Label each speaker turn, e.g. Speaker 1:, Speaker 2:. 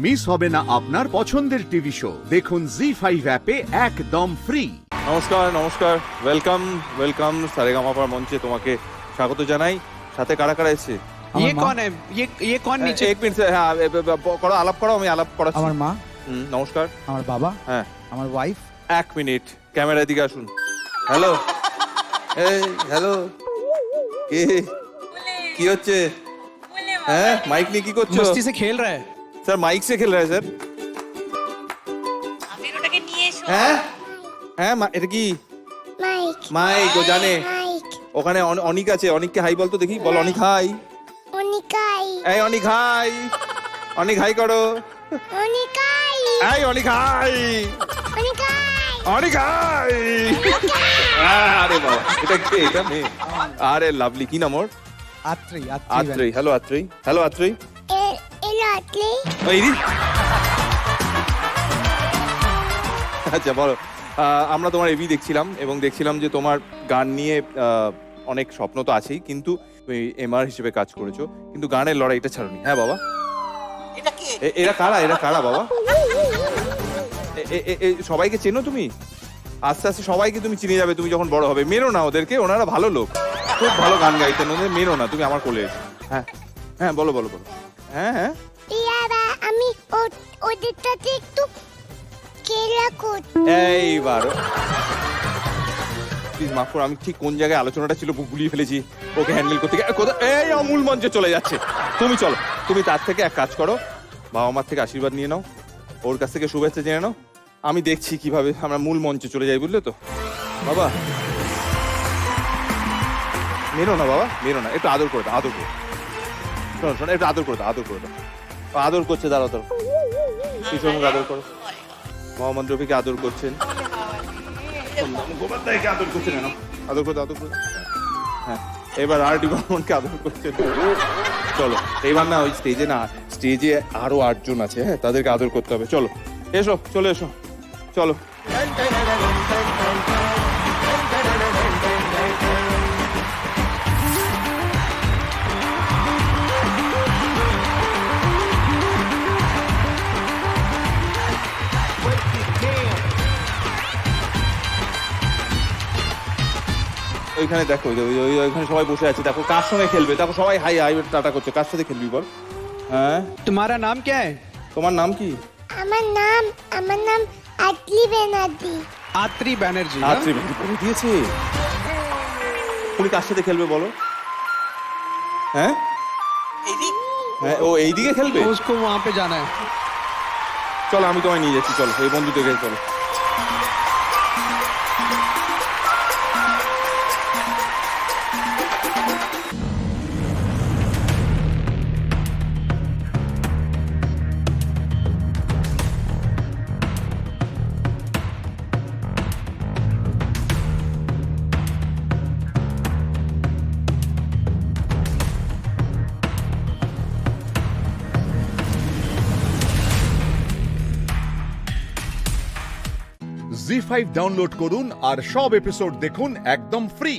Speaker 1: Miss হবে না আপনার পছন্দের টিভি শো। দেখুন জি5 অ্যাপে একদম ফ্রি।
Speaker 2: নমস্কার নমস্কার, ওয়েলকাম ওয়েলকাম সারেগামাপার মঞ্চে তোমাকে স্বাগত জানাই। সাথে কারা কারা এসেছে?
Speaker 3: ये कौन है? ये कौन नीचे?
Speaker 2: এক মিনিট, হ্যাঁ করো, আলাপ করো, আমি আলাপ করাচ্ছি।
Speaker 3: আমার মা,
Speaker 2: নমস্কার।
Speaker 3: আমার বাবা,
Speaker 2: হ্যাঁ
Speaker 3: আমার ওয়াইফ।
Speaker 2: এক মিনিট, ক্যামেরার দিকে আসুন। হ্যালো, এই হ্যালো, কে কি হচ্ছে? হ্যাঁ মাইক নিয়ে কি করছো?
Speaker 3: मस्ती से खेल रहा है।
Speaker 2: স্যার মাইক সে খেল রা স্যার।
Speaker 4: আবির ওটাকে নিয়ে এসো।
Speaker 2: হ্যাঁ হ্যাঁ এটা কি
Speaker 5: মাইক
Speaker 2: মাইক? ও জানে
Speaker 5: মাইক
Speaker 2: ওখানে অনিক আছে, অনিককে হাই বলতো দেখি, বল অনিক হাই।
Speaker 5: অনিকাই
Speaker 2: এই অনিক হাই, অনিক হাই করো।
Speaker 5: অনিকাই
Speaker 2: এই অনিক হাই,
Speaker 5: অনিকাই
Speaker 2: অনিক হাই। আরে বাবা, এটা কে? এটা মেয়ে। আরে লাভলি, কি নাম ওর?
Speaker 3: আত্রি
Speaker 2: আত্রি। Hello Atri, hello Atri.
Speaker 5: এলো আটলি
Speaker 2: ওই দি। আচ্ছা বলো, আমরা তোমার এভি দেখছিলাম এবং দেখছিলাম যে তোমার গান নিয়ে অনেক স্বপ্ন তো আছেই, কিন্তু তুমি এমআর হিসেবে কাজ করেছো, কিন্তু গানের লড়াইটা ছাড়োনি। হ্যাঁ বাবা,
Speaker 4: এটা কে?
Speaker 2: এরা কারা? এরা কারা বাবা? সবাইকে চেনো তুমি? আস্তে আস্তে সবাইকে তুমি চিনে যাবে তুমি যখন বড় হবে। মেরো না ওদেরকে, ওনারা ভালো লোক, খুব ভালো গান গাইতেন, ওদের মেরো না তুমি, আমার কোলে এসো। হ্যাঁ হ্যাঁ বলো বলো বলো। হ্যাঁ হ্যাঁ
Speaker 5: ইয়াবা আমি ওদের সাথে একটু খেলা করতে
Speaker 2: এইবার প্লিজ মাফ করো, আমি ঠিক কোন জায়গায় আলোচনাটা ছিল ভুলিয়ে ফেলেছি। ওকে হ্যান্ডেল করতে গিয়ে এই অমূল মঞ্চে চলে যাচ্ছে। তুমি চলো, তুমি তার থেকে এক কাজ করো, বাবা মার থেকে আশীর্বাদ নিয়ে নাও, ওর কাছ থেকে শুভেচ্ছা জেনে নাও। আমি দেখছি কিভাবে আমরা মূল মঞ্চে চলে যাই, বুঝলে তো বাবা? মেরো না বাবা, মেরো না, একটু আদর করে দাও, আদর করে শোনো শোনো, একটু আদর করে দাও, আদর করে দাও। আদর করছে, দাঁড়াও দাঁড়াও, কিশোরকে আদর করো। মোহাম্মদ রফিকে আদর করছেন, গোপাধ্যায়কে আদর করছেন, আদর করে দাও, আদর করে দাও। হ্যাঁ এবার আর ডিপার্টমেন্টকে আদর করছেন। চলো এবার না, ওই স্টেজে না, স্টেজে আরো 8 জন আছে, হ্যাঁ তাদেরকে আদর করতে হবে। চলো এসো, চলে এসো, চলো। ওইখানে দেখো, ওইখানে সবাই বসে আছে, দেখো কার সঙ্গে খেলবে, দেখো সবাই হাই হাই টাটা করছে। কার সাথে খেলবি বল? হ্যাঁ
Speaker 3: तुम्हारा नाम क्या है?
Speaker 2: তোমার নাম কি?
Speaker 5: আমার নাম আটলি বেনার্জি
Speaker 3: आत्री बैनर्जी।
Speaker 2: আত্রি বলে দিয়েছে। তুমি কার সাথে খেলবে বলো? হ্যাঁ
Speaker 4: এইদিক।
Speaker 2: হ্যাঁ ও এইদিকে খেলবে।
Speaker 3: उसको वहाँ पे जाना है।
Speaker 2: চলো আমি তোমায় নিয়ে যাচ্ছি, চলো এই বন্ধু থেকে চলো।
Speaker 1: জি5 ডাউনলোড করুন আর সব এপিসোড দেখুন একদম ফ্রি।